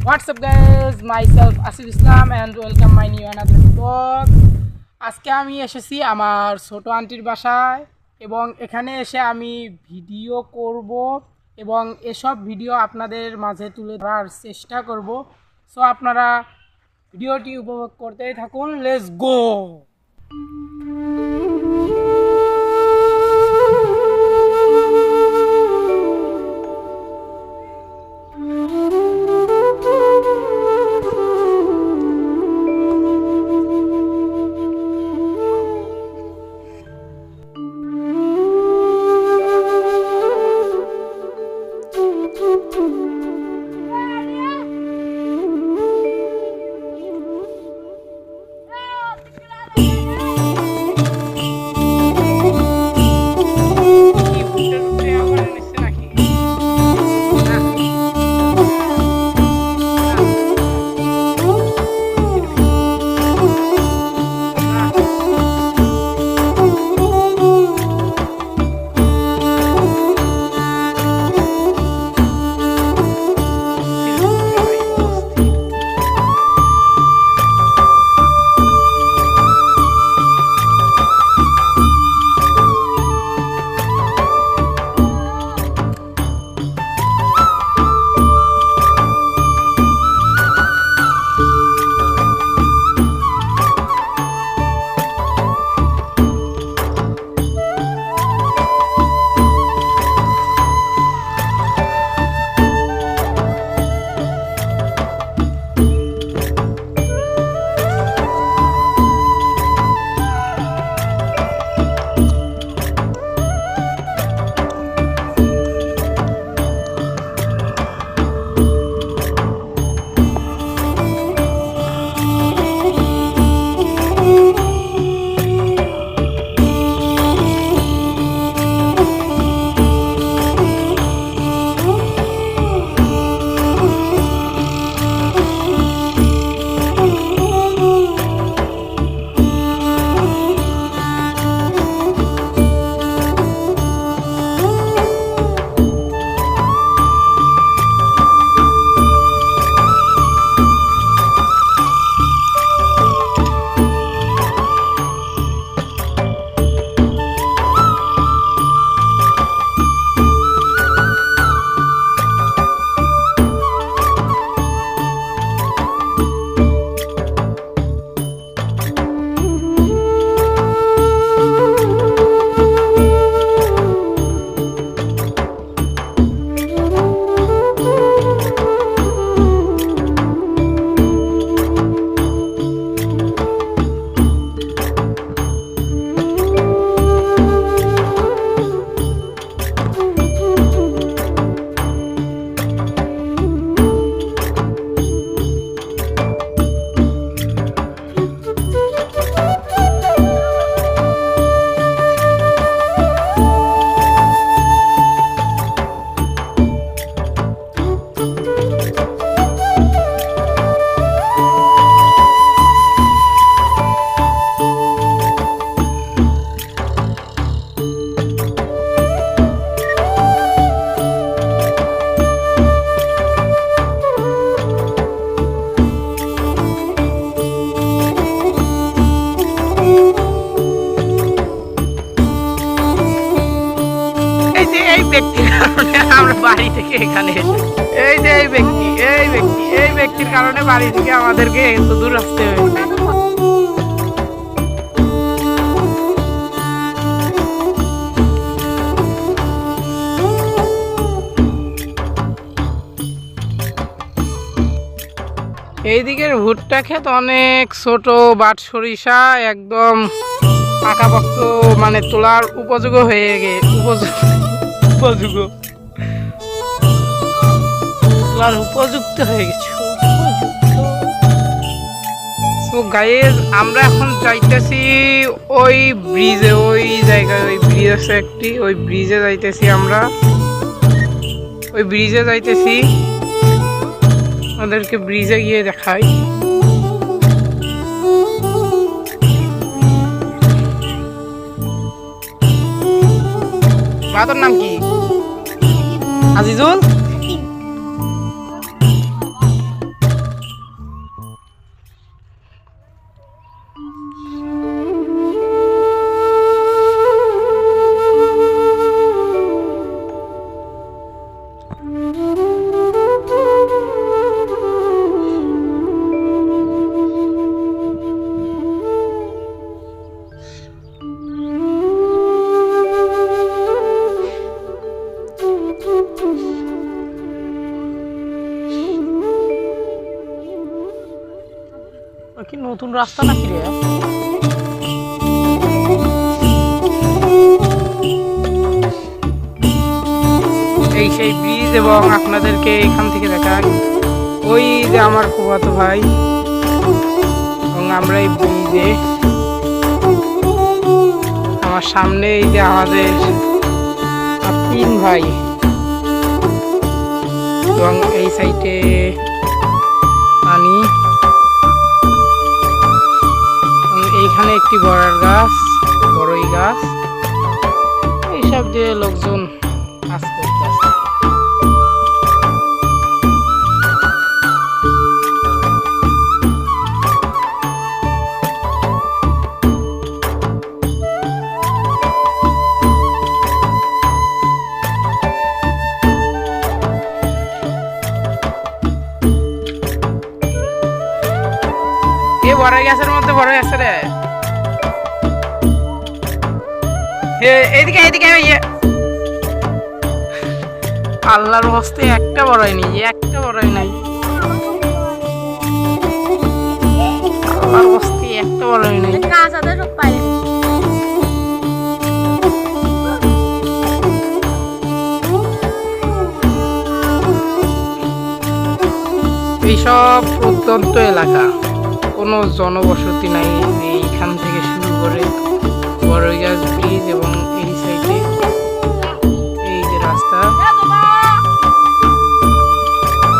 What's up guys, myself Asif Islam and welcome my new another vlog. আজকে আমি এসেছি আমার ছোট আন্টির বাসায় এবং এখানে এসে আমি ভিডিও করব এবং এসব ভিডিও আপনাদের মাঝে তুলে ধরার চেষ্টা করব। সো আপনারা ভিডিওটি উপভোগ করতেই থাকুন, লেটস গো। আমরা বাড়ি থেকে এখানে এই যে এই ব্যক্তির কারণে বাড়ি থেকে আমাদেরকে এত দূর আসতে হয়েছে। এইদিকের ভুট্টা ক্ষেত অনেক ছোট, বাট সরিষা একদম পাকাপোক্ত, মানে তোলার উপযোগ হয়ে উপযুক্ত হয়ে গেছে। তো গাইস আমরা এখন যাইতেছি ওই ব্রিজে, ওই জায়গায় ওই ব্রিজ আছে একটি, ওই ব্রিজে যাইতেছি আমরা, ওই ব্রিজে যাইতেছি। আমাদেরকে ব্রিজে গিয়ে দেখাই। তোর নাম কি? আজিজুল। কি নতুন রাস্তা নাকি রে? এই সেই ব্রিজ, এবং আপনাদেরকে এখান থেকে দেখাই ওই যে আমার ফুফাতো ভাই, এবং আমরা এই ব্রিজে, আমার সামনে এই যে আমাদের 3 ভাই, এবং এই সাইডে পানি, এইখানে একটি বড়ার গাছ, বড়ই গাছ, এইসব দিয়ে লোকজন কাজ করতেছে। বড় গাছের মধ্যে বড় গাছে রে, এইদিকে এইদিকে আল্লাহর হস্তে একটা বড়ই নেই, একটা বড়ই নাই, আল্লাহর হস্তে একটা বড়ই নাই। এইসব প্রত্যন্ত এলাকা, কোনো জনবসতি নাই। এইখান থেকে শুরু করে বড়ই গাছ ব্রিজ, এবং এই সাইডে এই যে রাস্তা,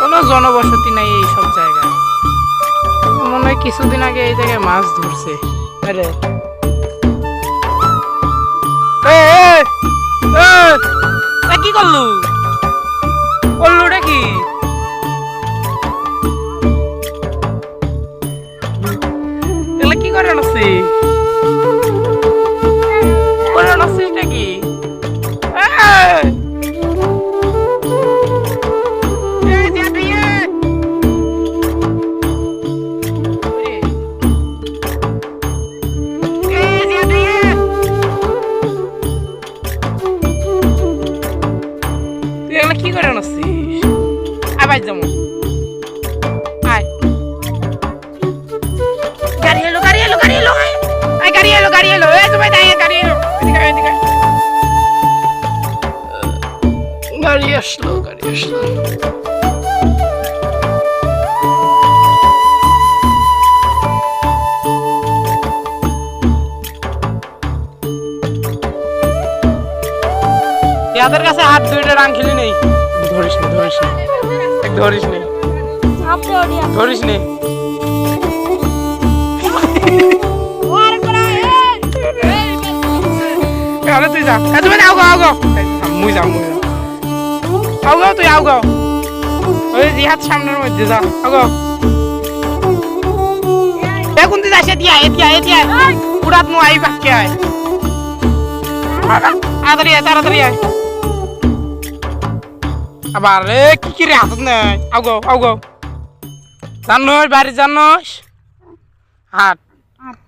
কোনো জনবসতি নাই এইসব জায়গায়। মনে হয় কিছুদিন আগে এই জায়গায় মাছ ধরছে। আরে কি করলু করলু রে? কি কি করে নাকি করে নাচিস নাকি? তুই এগুলো কি করে নাচিস? আবার যেমন গাড়ি আসলো। ইয়াদের কাছে হাত দুইটা রাং খেলি নেই। ধরিস নি তুই যা, মুই যাও তুই আও ওই জিহাদ সামনের মধ্যে যা। এখন তুই যাস এতিয়া উড়াত নু আই বাক্যে আয়, তাড়াতাড়ি আয়। আবার রে কি রে হাতত নাই, আও জানোস বাড়ি জানোস, হাট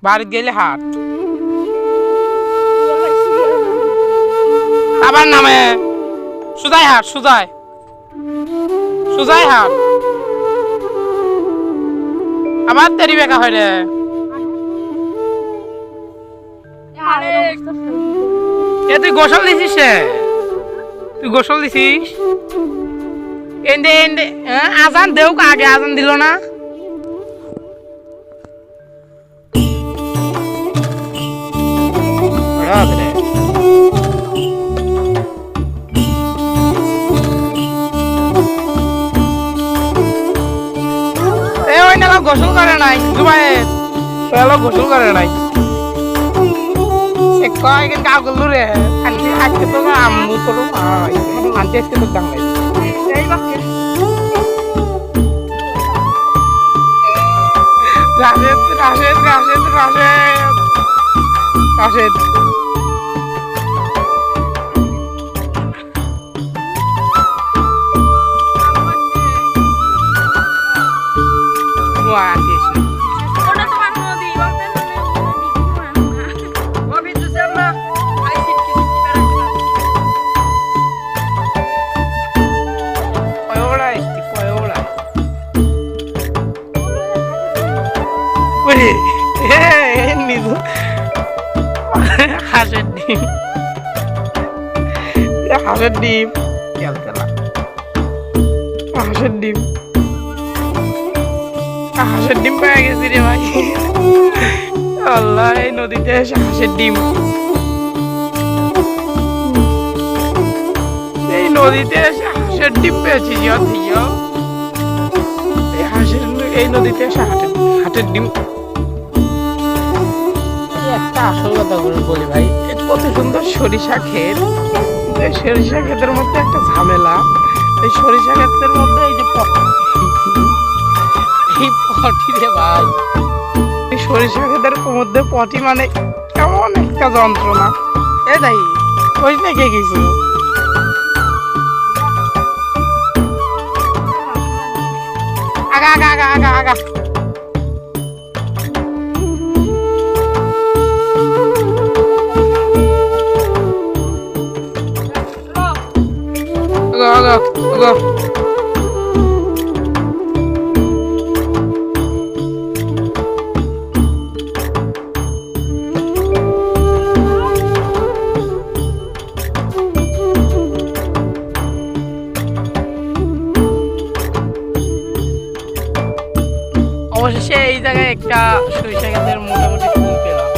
বাড়িতে গেলে হাট আবার নামে সুজাই হাট আবার দেরি বেকা হয় রে। তুই গোসল দিছিস? আজান দেও আগে, আজান দিল না। গোসল করে নাই জুবাইর, গোসল করে নাই। কয়েকদিন কাউ করলু রে, আজকে তো আম্মু তোর আনতে আসতে তো দাম রাশেদ ডিম, হাঁসের ডিম, তেলতেলা হাঁসের ডিম, হাঁসের ডিম পেয়ে গেছি রে ভাই। আল্লাহ, এই নদীতে এসে হাঁসের ডিম, এই নদীতে এসে হাঁসের ডিম পেয়েছি। এই নদীতে এসে হাটের ডিম। একটা আসল কথা বলি ভাই, কত সুন্দর সরিষা ক্ষেত, এই সরিষা ক্ষেতের মধ্যে একটা ঝামেলা, এই সরিষা ক্ষেতের মধ্যে এই যে পটি রে ভাই, এই সরিষা ক্ষেতের মধ্যে পটি মানে কেমন একটা যন্ত্রণা। এ তাই ওই নাকি কিছু আগা আগা আগা আগা আগা অবশেষে এই জায়গায় একটা সরিষা গাছের মোটামুটি ফুল পেলাম,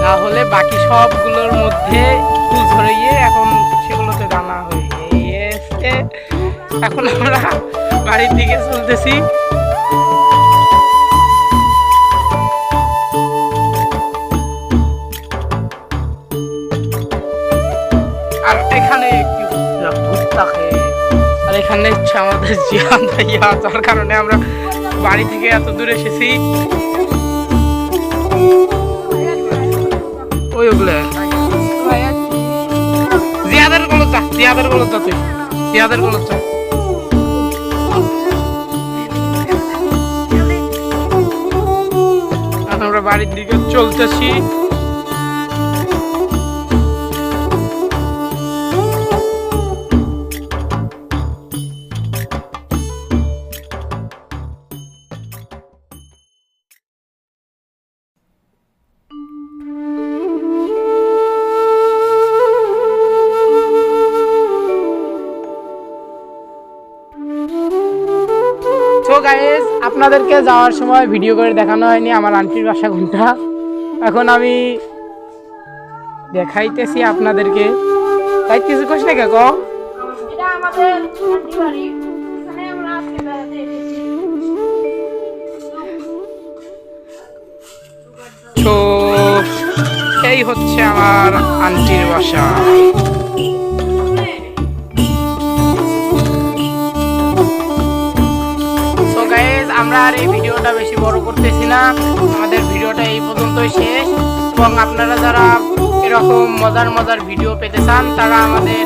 না হলে বাকি সবগুলোর মধ্যে ফুল ধরিয়ে এখন সেগুলোতে দানা হয়ে গিয়েছে। এখন আমরা বাড়ির দিকে চলতেছি। আর এখানে আর এখানে হচ্ছে আমাদের জিয়ান ভাইয়া, যার কারণে আমরা বাড়ি থেকে এত দূরে এসেছি। ওইগুলো জিয়াদের গলত চা, জিয়াদের গলত চা, তুই জিয়াদের গলত চা। আমরা বাড়ির দিকে চলতেছি। তো গাইস, আপনাদেরকে যাওয়ার সময় ভিডিও করে দেখানো হয়নি আমার আন্টির বাসা কোনটা, এখন আমি দেখাইতেছি আপনাদেরকে। তাই কিছু কষ্ট না কাকো, এটা আমাদের আন্টি বাড়ি, এখানে আমরা আজকে বেড়াতে এসেছি। তো এই হচ্ছে আমার আন্টির বাসা। আমরা আর এই ভিডিওটা বেশি বড় করতেছি না, আমাদের ভিডিওটা এই পর্যন্তই শেষ। এবং আপনারা যারা এরকম মজার মজার ভিডিও পেতে চান তারা আমাদের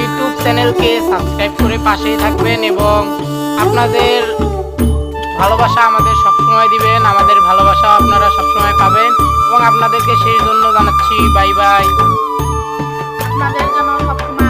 ইউটিউব চ্যানেলকে সাবস্ক্রাইব করে পাশেই থাকবেন এবং আপনাদের ভালোবাসা আমাদের সবসময় দিবেন, আমাদের ভালোবাসা আপনারা সবসময় পাবেন এবং আপনাদেরকে সেই জন্য জানাচ্ছি বাই বাই। আপনাদের জন্য সবসময়